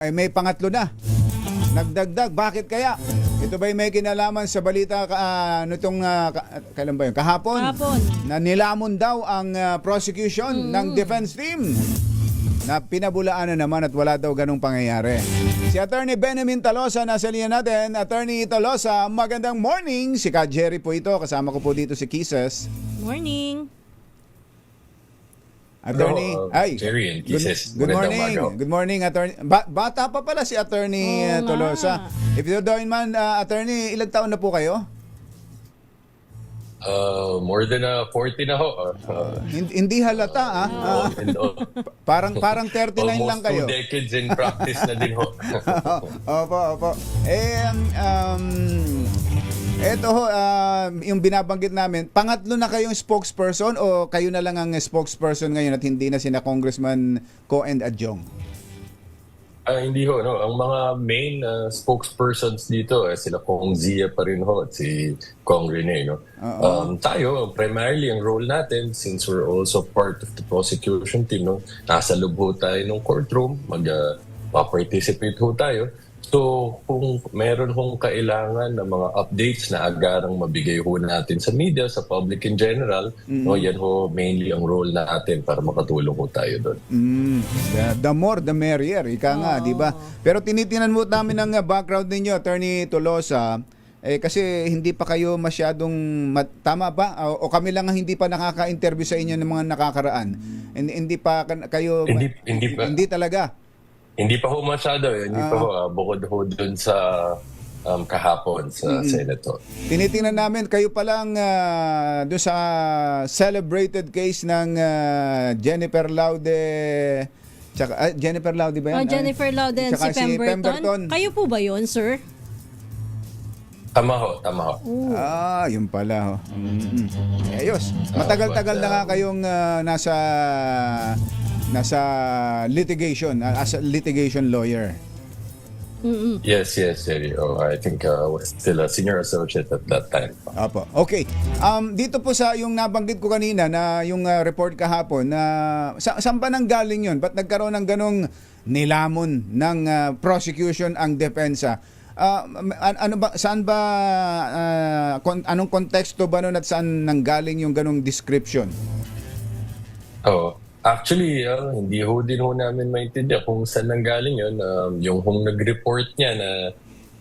Ay may pangatlo na. Nagdagdag. Bakit kaya? Ito ba'y may kinalaman sa balita kailan ba yun? Kahapon? Kahapon. Na nilamon daw ang prosecution ng defense team. Na pinabulaan na naman at wala daw ganung pangyayari. Si Attorney Benjamin Tolosa nasa linya natin. Attorney Tolosa, magandang morning. Si Ka Jerry po ito. Kasama ko po dito si Kisses. Morning. Attorney, Jerry and Kisses. Good morning. Good morning, Attorney. Bata pa pala si Attorney Tolosa. If you don't mind, Attorney, ilang taon na po kayo? More than 40 na ho. Hindi halata, parang 39 lang kayo. Almost 2 decades in practice na din ho. Opo. Eto ho, yung binabanggit namin, pangatlo na kayong spokesperson o kayo na lang ang spokesperson ngayon at hindi na sina Congressman Ko and Adjong? Hindi ho, no. Ang mga main spokespersons dito, sila Kong Zia pa rin ho at si Kong Rene, no. Tayo, primarily ang role natin, since we're also part of the prosecution team, no, nasa loob ho tayo ng courtroom, mag-participate ho tayo. So, kung meron hong kailangan ng mga updates na agarang mabigay ho natin sa media, sa public in general, no, yan ho mainly ang role natin para makatulong ho tayo doon. The more, the merrier. Ika nga, di ba? Pero tinitinan mo namin ang background ninyo, Attorney Tolosa, kasi hindi pa kayo masyadong, tama ba? O kami lang ang hindi pa nakaka-interview sa inyo ng mga nakakaraan? Hindi pa kayo, hindi talaga? Hindi pa ho masyado. Hindi pa ho. Bukod ho dun sa kahapon sa Senate. Tinitingnan namin, kayo pa lang doon sa celebrated case ng Jennifer Laude. Tsaka, Jennifer Laude ba yan? Jennifer Laude and si Pemberton. Kayo po ba yun, sir? Tama ho. Yun pala ho. Ayos. Matagal-tagal na nga kayong nasa litigation as a litigation lawyer. Yes, Jerry. I think I was still a senior associate at that time. Apo. Okay. Dito po sa yung nabanggit ko kanina na yung report kahapon na saan pa nang galing yun? Ba't nagkaroon ng ganong nilamon ng prosecution ang depensa? Ano ba, saan ba anong konteksto ba nun at saan nanggaling yung ganong description? Actually, hindi ho din ho namin maintindihan kung saan nanggaling yun. Yung hong nag-report niya na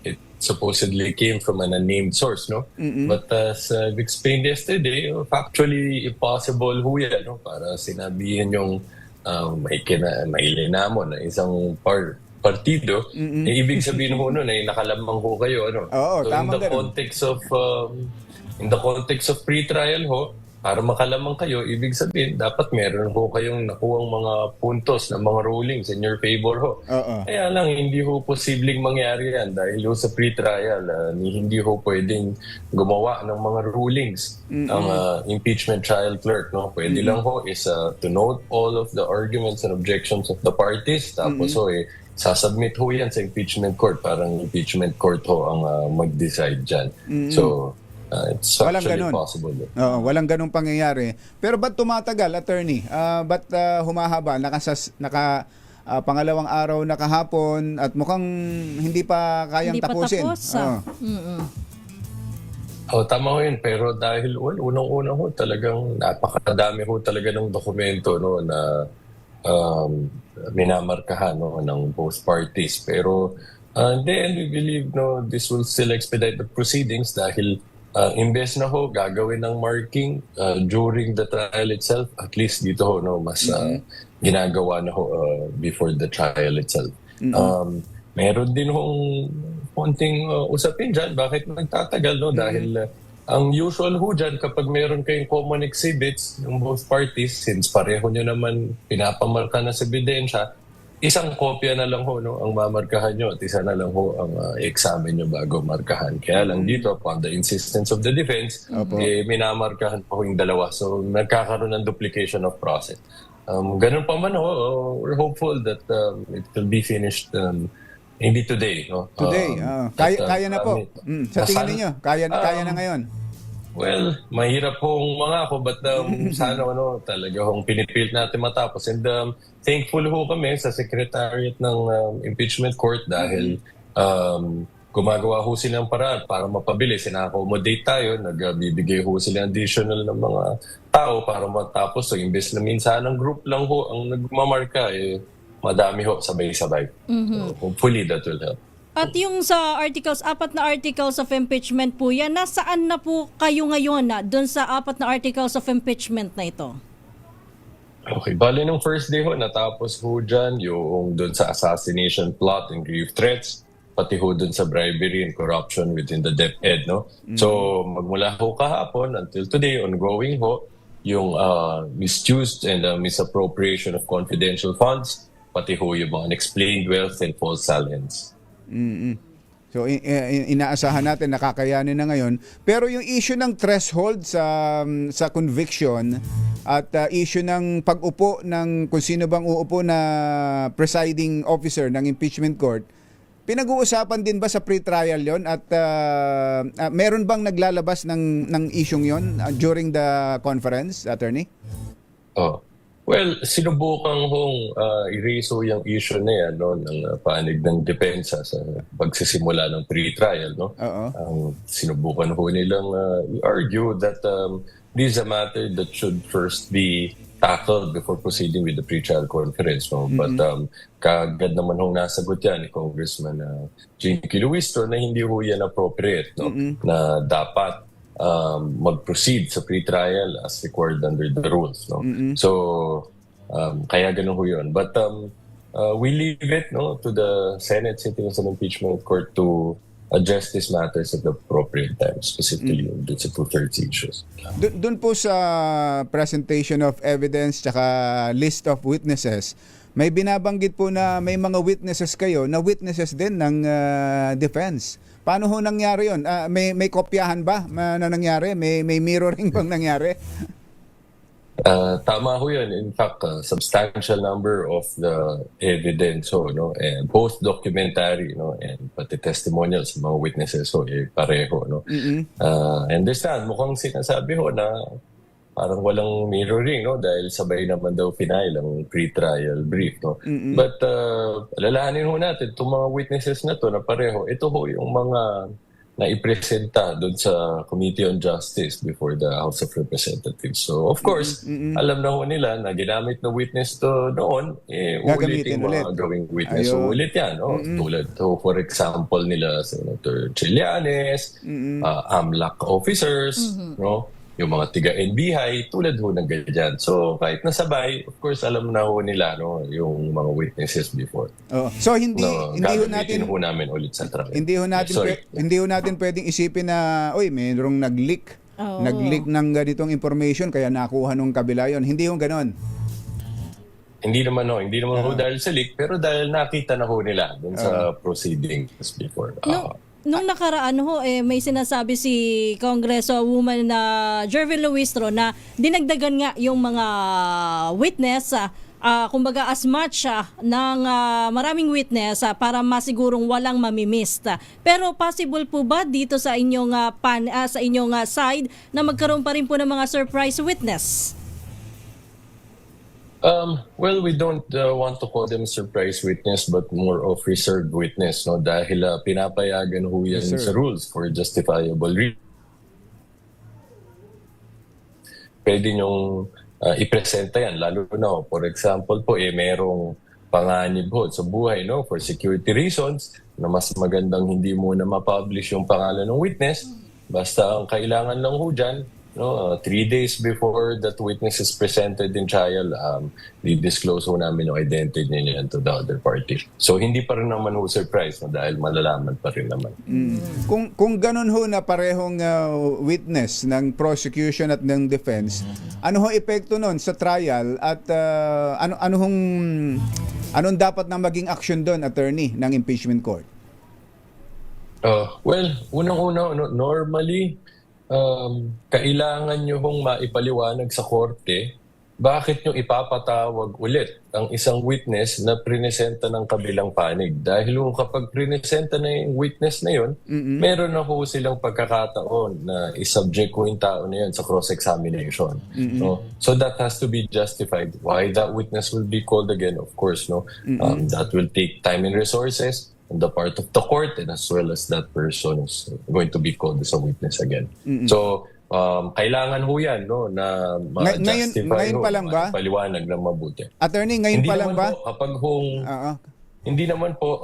it supposedly came from an unnamed source, no? But as I've explained yesterday, factually impossible ho yan, no? Para sinabihin yung may linamon na isang partido, ibig sabihin ho nun ay nakalamang ho kayo, ano? So in the context of pre-trial ho, para makalamang kayo, ibig sabihin, dapat meron ho kayong nakuhang mga puntos na mga rulings in your favor ho. Kaya lang, hindi ho posibleng mangyari yan dahil ho sa pre-trial, hindi ho pwedeng gumawa ng mga rulings ang impeachment trial clerk. No? Pwede lang ho is to note all of the arguments and objections of the parties, tapos sasubmit ho yan sa impeachment court. Parang impeachment court ho ang mag-decide dyan. So, it's actually possible. Walang ganung pangyayari. Pero ba't tumatagal, Attorney? Ba't humahaba? Pangalawang araw na kahapon at mukhang hindi pa kayang tapusin. Tama ho yun. Pero dahil unang-una ho, talagang napakadami ho talaga ng dokumento, no, na minamarkahan, no, ng both parties. Pero in the end, we believe, no, this will still expedite the proceedings dahil imbes na ho gagawin ng marking during the trial itself, at least dito ho, no, mas ginagawa na ho before the trial itself. Meron din hong konting usapin dyan bakit nagtatagal, no, dahil ang usual ho dyan kapag meron kayong common exhibits ng both parties, since pareho nyo naman pinapamarka na sa ebidensya, isang kopya na lang ho, no, ang mamarkahan nyo at isa na lang ho ang examine nyo bago markahan. Kaya lang dito, upon the insistence of the defense, minamarkahan po yung dalawa. So, nagkakaroon ng duplication of process. Ganun pa man ho, we're hopeful that it will be finished hindi today. No? Today. Kaya na po. Sa tingin ninyo, kaya na ngayon? Well, mahirap pong mga ako but sana talaga hong pinipilit natin matapos. And thankful ho kami sa Secretariat ng Impeachment Court dahil gumagawa ho sila ng paraan para mapabilis. Ina-accommodate tayo, nagbibigay ho sila additional ng mga tao para matapos. So imbes na minsan ang group lang ho ang nagmamarka, madami ho sabay-sabay. So, hopefully that will help. At yung sa articles, 4 na articles of impeachment po yan, nasaan na po kayo ngayon doon sa 4 na articles of impeachment na ito? Okay, bali nung first day ho, natapos ho dyan yung doon sa assassination plot and grave threats, pati ho doon sa bribery and corruption within the DepEd, no? So, magmula ho kahapon until today, ongoing ho, yung misuse and misappropriation of confidential funds, pati ho yung mga unexplained wealth and false salience. So inaasahan natin nakakayanin na ngayon, pero yung issue ng threshold sa conviction at issue ng pag-upo ng kung sino bang uupo na presiding officer ng impeachment court, pinag-uusapan din ba sa pre-trial yon at meron bang naglalabas ng isyung yon during the conference, attorney? Well, sinubukan hong i-raise yung issue na yan ng panig ng depensa sa pagsisimula ng pre-trial. Sinubukan ho nilang i-argue that this is a matter that should first be tackled before proceeding with the pre-trial conference. But kaagad naman hong nasagot yan ni Congressman Jinky Luistro na hindi ho yan appropriate, na dapat mag-proceed sa pre-trial as required under the rules. So, kaya ganun ho yun. But we leave it to the Senate sitting sa impeachment court to address these matters at the appropriate time, specifically dun sa 2/3 issues. Doon po sa presentation of evidence tsaka list of witnesses, may binabanggit po na may mga witnesses kayo na witnesses din ng defense. Paano ho nangyari yun? May kopyahan ba na nangyari? May mirroring bang nangyari? Tama ho yun. In fact, substantial number of the evidence and both documentary and pati testimonials ng mga witnesses pareho. Understand, mukhang sinasabi ho na parang walang mirroring dahil sabay naman daw final ang pre-trial brief. But alalahanin ho natin itong mga witnesses na to na pareho, ito ho yung mga naipresenta doon sa Committee on Justice before the House of Representatives. So of course, alam na ho nila na ginamit na witness to noon, uulitin mga gawing witness. So ulit yan. Tulad for example nila Senator Trillanes, AMLAC officers, yung mga tiga-NBI, tulad ho ng ganyan. So, kahit nasabay, of course, alam na ho nila yung mga witnesses before. So, hindi ho natin namin ulit sa trial. Hindi ho natin pwedeng isipin na, mayroong nag-leak ng ganitong information, kaya nakuha nung kabila yun. Hindi ho ganon. Hindi naman ho dahil sa leak, pero dahil nakita na ho nila dun sa proceedings before. Nung nakaraan may sinasabi si Congresswoman na Jervin Luistro na dinagdagan nga yung mga witness, kumbaga as much ng maraming witness para masigurong walang mamimist. Pero possible po ba dito sa inyong sa inyong side na magkaroon pa rin po ng mga surprise witness? Well, we don't want to call them surprise witness but more of reserved witness dahil pinapayagan ho yan sa rules for justifiable reason. Pwede nyong ipresenta yan lalo na for example po merong panganib ho sa buhay for security reasons na mas magandang hindi muna ma-publish yung pangalan ng witness, basta ang kailangan lang ho dyan 3 days before that witness is presented in trial, di-disclose ho namin yung identity niya to the other party. So hindi pa rin naman ho surprise dahil malalaman pa rin naman. Kung ganun ho na parehong witness ng prosecution at ng defense, ano ho epekto nun sa trial at anong dapat na maging action doon, attorney, ng impeachment court? Well, unang-una, normally, kailangan nyo hong maipaliwanag sa korte bakit nyo ipapatawag ulit ang isang witness na prinesenta ng kabilang panig? Dahil kapag prinesenta na yung witness na yun, meron na ho silang pagkakataon na isubject ko yung tao na yun sa cross-examination. No? So that has to be justified. Why that witness will be called again, of course, no? That will take time and resources on the part of the court, and as well as that person is going to be called as a witness again. So, kailangan ho yan, no, na ma-justify ngayon pa lang ba? Paliwanag ng mabuti. Attorney, ngayon Hindi pa lang naman ba? po, kapag hong, Oo. hindi naman po,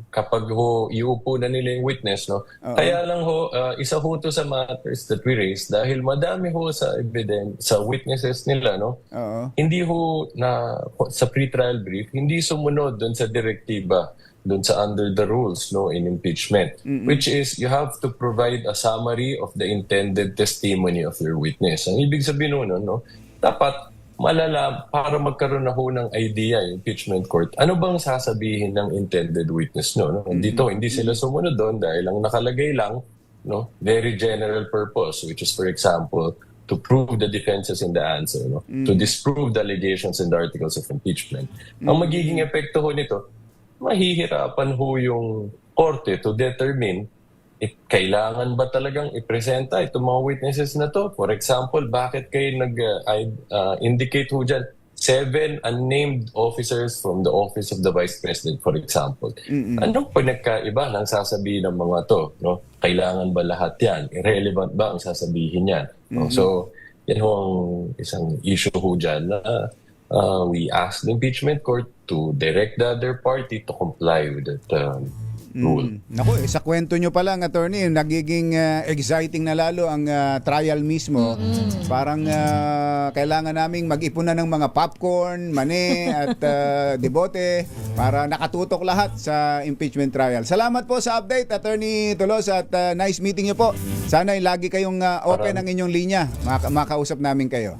kapag ho, iupo na nila yung witness, no, kaya lang ho, isa ho to sa matters that we raised dahil madami ho sa evidence, sa witnesses nila, no, Oo. hindi ho na, sa pre-trial brief, hindi sumunod doon sa direktiba doon sa under the rules, no, in impeachment, which is you have to provide a summary of the intended testimony of your witness. Ang ibig sabihin nun, no, dapat malala para magkaroon na ho ng idea yung impeachment court. Ano bang sasabihin ng intended witness, no? Dito hindi sila sumunod doon dahil ang nakalagay lang, no, very general purpose, which is, for example, to prove the defenses in the answer, no, to disprove the allegations in the articles of impeachment. Ang magiging epekto ho nito, mahihirapan ho yung korte to determine kailangan ba talagang ipresenta itong mga witnesses na to. For example, bakit kayo nag-indicate ho dyan 7 unnamed officers from the office of the Vice President, for example. Anong pinagkaiba ng sasabihin ng mga to? No? Kailangan ba lahat yan? Irrelevant ba ang sasabihin yan? No? So, yan ho ang isang issue ho dyan na we asked the impeachment court to direct the other party to comply with that rule. Naku, sa kwento nyo pa lang, attorney, nagiging exciting na lalo ang trial mismo. Parang kailangan naming mag-ipon na ng mga popcorn, mani at debote para nakatutok lahat sa impeachment trial. Salamat po sa update, Attorney Tolosa, at nice meeting nyo po. Sana lagi kayong open ang inyong linya. Makausap namin kayo.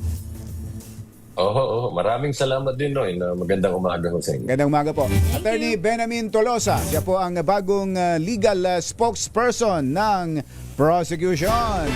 Maraming salamat din, Noy, na magandang umaga ho sa inyo. Magandang umaga po. Attorney Benamin Tolosa, siya po ang bagong legal spokesperson ng prosecution.